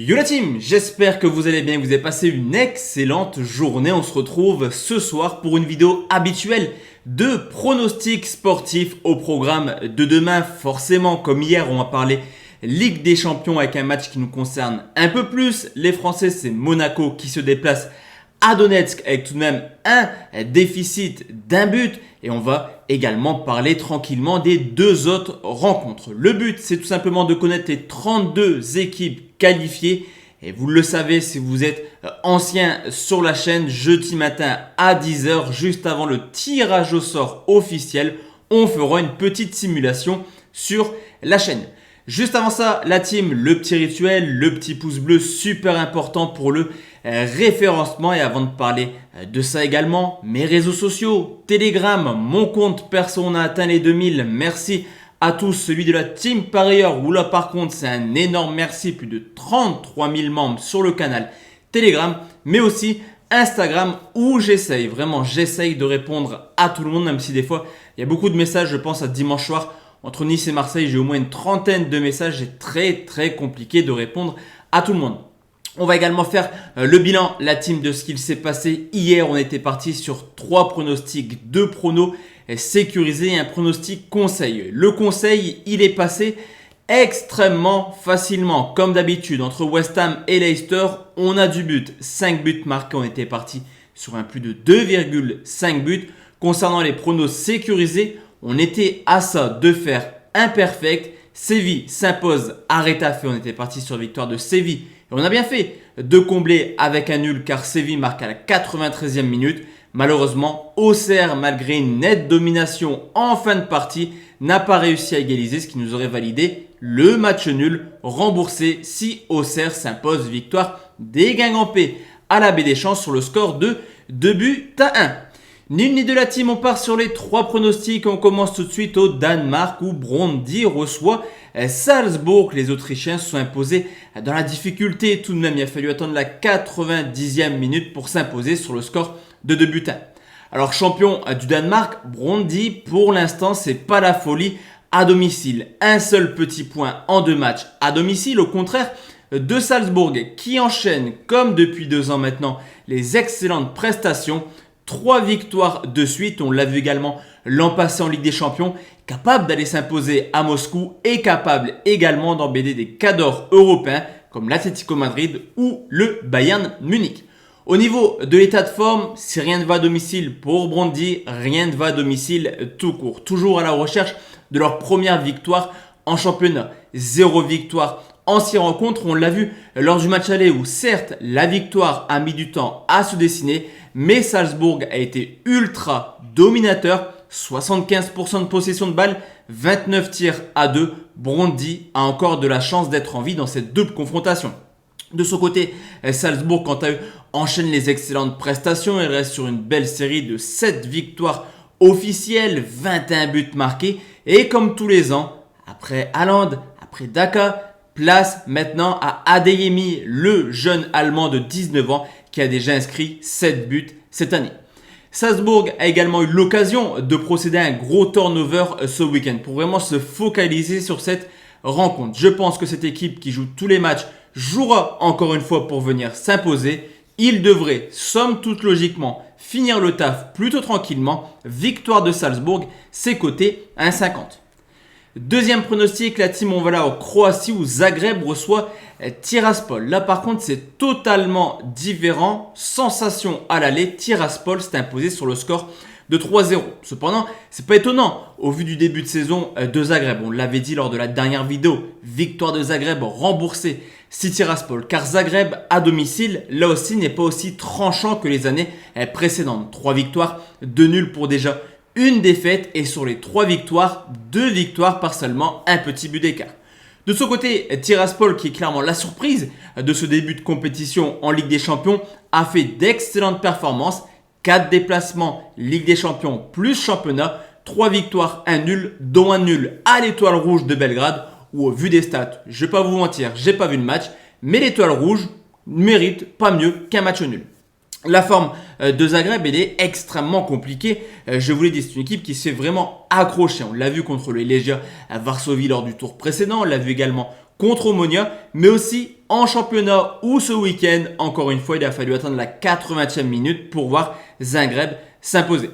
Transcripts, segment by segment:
Yo la team, j'espère que vous allez bien, que vous avez passé une excellente journée. On se retrouve ce soir pour une vidéo habituelle de pronostics sportifs au programme de demain. Forcément, comme hier, on va parler Ligue des Champions avec un match qui nous concerne un peu plus. Les Français, c'est Monaco qui se déplace à Donetsk avec tout de même un déficit d'un but. Et on va également parler tranquillement des deux autres rencontres. Le but, c'est tout simplement de connaître les 32 équipes qualifiées. Et vous le savez, si vous êtes ancien sur la chaîne, jeudi matin à 10 h, juste avant le tirage au sort officiel, on fera une petite simulation sur la chaîne. Juste avant ça, la team, le petit rituel, le petit pouce bleu, super important pour le référencement. Et avant de parler de ça également, mes réseaux sociaux, Telegram, mon compte perso, on a atteint les 2000. Merci à tous. Celui de la team parieur, où là par contre, c'est un énorme merci. Plus de 33 000 membres sur le canal Telegram, mais aussi Instagram où j'essaye de répondre à tout le monde, même si des fois, il y a beaucoup de messages, je pense à dimanche soir. Entre Nice et Marseille, j'ai au moins une trentaine de messages. C'est très compliqué de répondre à tout le monde. On va également faire le bilan, la team, de ce qu'il s'est passé hier. On était parti sur 3 pronostics, 2 pronos sécurisés et un pronostic conseil. Le conseil, il est passé extrêmement facilement. Comme d'habitude, entre West Ham et Leicester, on a du but. 5 buts marqués, on était parti sur un plus de 2,5 buts. Concernant les pronos sécurisés, on était à ça de faire un perfect. Séville s'impose à Retafe. On était parti sur victoire de Séville. Et on a bien fait de combler avec un nul car Séville marque à la 93e minute. Malheureusement, Auxerre, malgré une nette domination en fin de partie, n'a pas réussi à égaliser, ce qui nous aurait validé le match nul remboursé si Auxerre s'impose. Victoire des Guingampais à la Baie des Champs sur le score de 2 buts à 1. Ni une ni de la team, on part sur les 3 pronostics. On commence tout de suite au Danemark où Brøndby reçoit Salzbourg. Les Autrichiens se sont imposés dans la difficulté. Tout de même, il a fallu attendre la 90e minute pour s'imposer sur le score de 2 buts à 1. Alors, champion du Danemark, Brøndby, pour l'instant, c'est pas la folie à domicile. Un seul petit point en 2 matchs à domicile, au contraire de Salzbourg qui enchaîne, comme depuis 2 ans maintenant, les excellentes prestations. 3 victoires de suite, on l'a vu également l'an passé en Ligue des Champions, capable d'aller s'imposer à Moscou et capable également d'embêter des cadors européens comme l'Atlético Madrid ou le Bayern Munich. Au niveau de l'état de forme, si rien ne va à domicile pour Brøndby, rien ne va à domicile tout court. Toujours à la recherche de leur première victoire en championnat. 0 victoire en 6 rencontres, on l'a vu lors du match aller où certes la victoire a mis du temps à se dessiner, mais Salzbourg a été ultra dominateur, 75% de possession de balle, 29 tirs à 2. Brøndby a encore de la chance d'être en vie dans cette double confrontation. De son côté, Salzbourg, quant à eux, enchaîne les excellentes prestations. Il reste sur une belle série de 7 victoires officielles, 21 buts marqués. Et comme tous les ans, après Haaland, après Daka, place maintenant à Adeyemi, le jeune Allemand de 19 ans qui a déjà inscrit 7 buts cette année. Salzbourg a également eu l'occasion de procéder à un gros turnover ce week-end pour vraiment se focaliser sur cette rencontre. Je pense que cette équipe qui joue tous les matchs jouera encore une fois pour venir s'imposer. Il devrait, somme toute logiquement, finir le taf plutôt tranquillement. Victoire de Salzbourg, c'est coté à 1,50. Deuxième pronostic, la team, on va là en Croatie où Zagreb reçoit Tiraspol. Là par contre c'est totalement différent. Sensation à l'aller, Tiraspol s'est imposé sur le score de 3-0. Cependant, c'est pas étonnant au vu du début de saison de Zagreb. On l'avait dit lors de la dernière vidéo, victoire de Zagreb remboursée si Tiraspol. Car Zagreb à domicile, là aussi n'est pas aussi tranchant que les années précédentes. 3 victoires, 2 nuls pour déjà une défaite et sur les 3 victoires, 2 victoires par seulement un petit but d'écart. De son côté, Tiraspol, qui est clairement la surprise de ce début de compétition en Ligue des Champions, a fait d'excellentes performances. 4 déplacements Ligue des Champions plus championnat, 3 victoires, 1 nul, dont un nul à l'Étoile Rouge de Belgrade, où au vu des stats, je ne vais pas vous mentir, j'ai pas vu le match, mais l'Étoile Rouge mérite pas mieux qu'un match nul. La forme de Zagreb, elle est extrêmement compliquée. Je vous l'ai dit, c'est une équipe qui se fait vraiment accrocher. On l'a vu contre le Legia à Varsovie lors du tour précédent. On l'a vu également contre Omonia, mais aussi en championnat où ce week-end, encore une fois, il a fallu attendre la 80e minute pour voir Zagreb s'imposer.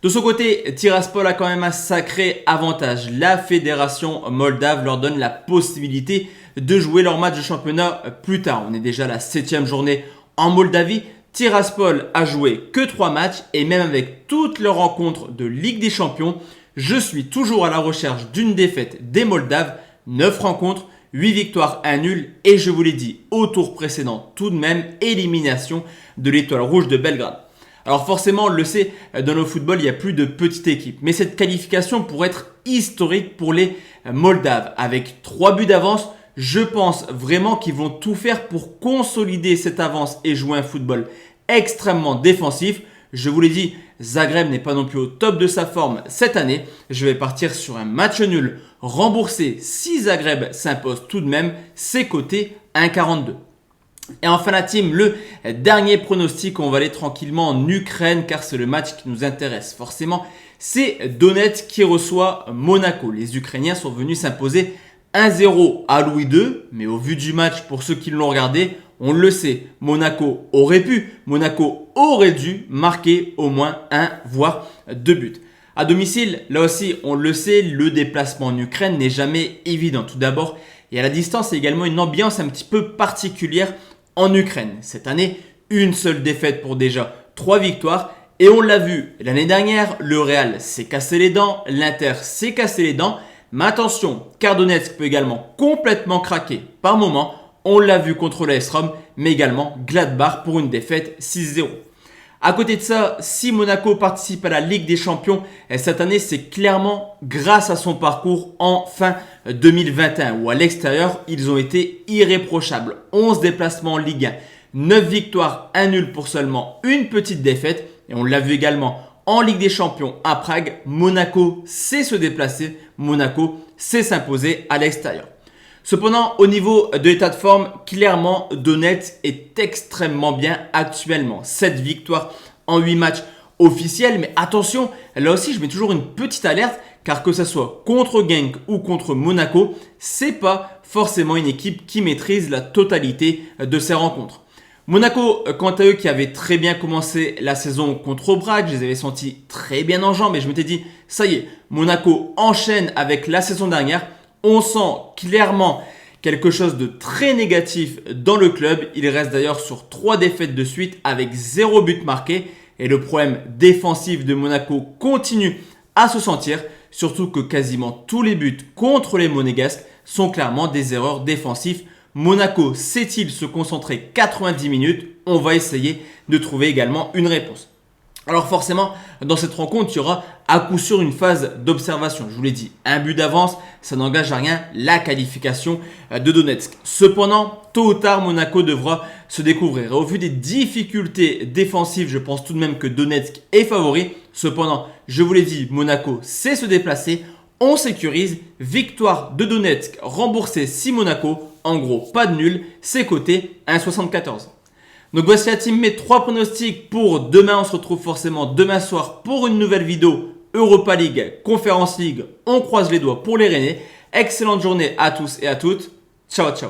De son côté, Tiraspol a quand même un sacré avantage. La fédération moldave leur donne la possibilité de jouer leur match de championnat plus tard. On est déjà à la 7e journée en Moldavie. Tiraspol a joué que 3 matchs et même avec toutes leurs rencontres de Ligue des Champions, je suis toujours à la recherche d'une défaite des Moldaves. 9 rencontres, 8 victoires, 1 nul et je vous l'ai dit au tour précédent, tout de même élimination de l'Étoile Rouge de Belgrade. Alors forcément, on le sait, dans le football, il n'y a plus de petites équipes. Mais cette qualification pourrait être historique pour les Moldaves. Avec 3 buts d'avance, je pense vraiment qu'ils vont tout faire pour consolider cette avance et jouer un football extrêmement défensif. Je vous l'ai dit, Zagreb n'est pas non plus au top de sa forme cette année. Je vais partir sur un match nul remboursé si Zagreb s'impose tout de même. C'est coté 1,42. Et enfin la team, le dernier pronostic, on va aller tranquillement en Ukraine car c'est le match qui nous intéresse forcément. C'est Donetsk qui reçoit Monaco. Les Ukrainiens sont venus s'imposer 1-0 à Louis II, mais au vu du match, pour ceux qui l'ont regardé, on le sait, Monaco aurait dû marquer au moins 1 voire 2 buts. À domicile, là aussi, on le sait, le déplacement en Ukraine n'est jamais évident. Tout d'abord, et à la distance, il y a également une ambiance un petit peu particulière en Ukraine. Cette année, une seule défaite pour déjà 3 victoires. Et on l'a vu l'année dernière, le Real s'est cassé les dents, l'Inter s'est cassé les dents. Mais attention, car Donetsk peut également complètement craquer par moment. On l'a vu contre l'AS Rome, mais également Gladbach pour une défaite 6-0. À côté de ça, si Monaco participe à la Ligue des Champions, cette année, c'est clairement grâce à son parcours en fin 2021 où à l'extérieur, ils ont été irréprochables. 11 déplacements en Ligue 1, 9 victoires, 1 nul pour seulement une petite défaite. Et on l'a vu également en Ligue des Champions à Prague. Monaco sait se déplacer, Monaco sait s'imposer à l'extérieur. Cependant, au niveau de l'état de forme, clairement, Donetsk est extrêmement bien actuellement. 7 victoires en 8 matchs officiels. Mais attention, là aussi, je mets toujours une petite alerte car que ce soit contre Genk ou contre Monaco, c'est pas forcément une équipe qui maîtrise la totalité de ses rencontres. Monaco, quant à eux, qui avaient très bien commencé la saison contre Aubrac, je les avais sentis très bien en jambes et je m'étais dit, ça y est, Monaco enchaîne avec la saison dernière. On sent clairement quelque chose de très négatif dans le club. Il reste d'ailleurs sur 3 défaites de suite avec 0 but marqué. Et le problème défensif de Monaco continue à se sentir. Surtout que quasiment tous les buts contre les Monégasques sont clairement des erreurs défensives. Monaco sait-il se concentrer 90 minutes? On va essayer de trouver également une réponse. Alors forcément, dans cette rencontre, il y aura à coup sûr une phase d'observation. Je vous l'ai dit, un but d'avance, ça n'engage à rien la qualification de Donetsk. Cependant, tôt ou tard, Monaco devra se découvrir. Et au vu des difficultés défensives, je pense tout de même que Donetsk est favori. Cependant, je vous l'ai dit, Monaco sait se déplacer. On sécurise. Victoire de Donetsk remboursée si Monaco. En gros, pas de nul. C'est coté 1,74. Donc voici la team, mes 3 pronostics pour demain. On se retrouve forcément demain soir pour une nouvelle vidéo Europa League, Conference League. On croise les doigts pour les Rennais. Excellente journée à tous et à toutes. Ciao, ciao.